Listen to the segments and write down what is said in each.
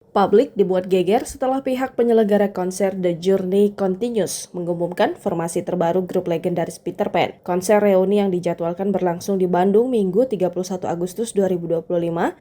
Publik dibuat geger setelah pihak penyelenggara konser The Journey Continues mengumumkan formasi terbaru grup legendaris Peter Pan. Konser reuni yang dijadwalkan berlangsung di Bandung Minggu 31 Agustus 2025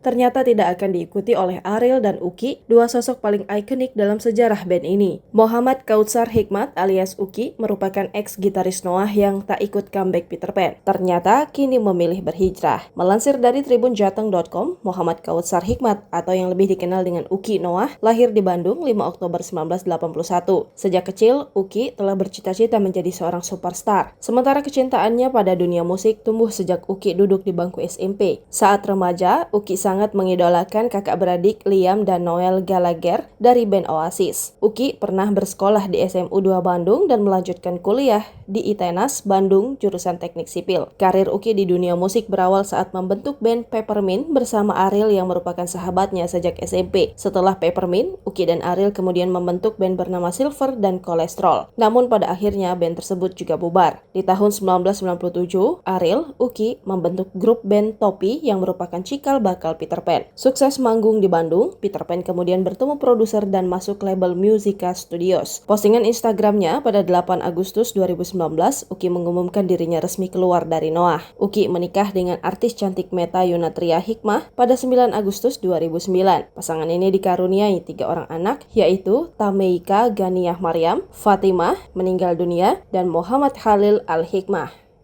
ternyata tidak akan diikuti oleh Ariel dan Uki, dua sosok paling ikonik dalam sejarah band ini. Muhammad Kautsar Hikmat alias Uki merupakan ex-gitaris Noah yang tak ikut comeback Peter Pan. Ternyata kini memilih berhijrah. Melansir dari tribunjateng.com, Muhammad Kautsar Hikmat atau yang lebih dikenal dengan Uki Noah lahir di Bandung 5 Oktober 1981. Sejak kecil, Uki telah bercita-cita menjadi seorang superstar. Sementara kecintaannya pada dunia musik tumbuh sejak Uki duduk di bangku SMP. Saat remaja, Uki sangat mengidolakan kakak beradik Liam dan Noel Gallagher dari band Oasis. Uki pernah bersekolah di SMU 2 Bandung dan melanjutkan kuliah di ITENAS Bandung jurusan Teknik Sipil. Karir Uki di dunia musik berawal saat membentuk band Peppermint bersama Ariel yang merupakan sahabatnya sejak SMP. Setelah Peppermint, Uki dan Ariel kemudian membentuk band bernama Silver dan Cholesterol. Namun pada akhirnya band tersebut juga bubar. Di tahun 1997, Ariel, Uki membentuk grup band Topi yang merupakan cikal bakal Peter Pan. Sukses manggung di Bandung, Peter Pan kemudian bertemu produser dan masuk label Musica Studios. Postingan Instagramnya pada 8 Agustus 2019, Uki mengumumkan dirinya resmi keluar dari Noah. Uki menikah dengan artis cantik Meta Yunatria Hikmah pada 9 Agustus 2009. Pasangan ini dikaruniai 3 orang anak, yaitu Tameika Ganiyah Maryam, Fatimah meninggal dunia, dan Muhammad Khalil Al-Hikmah.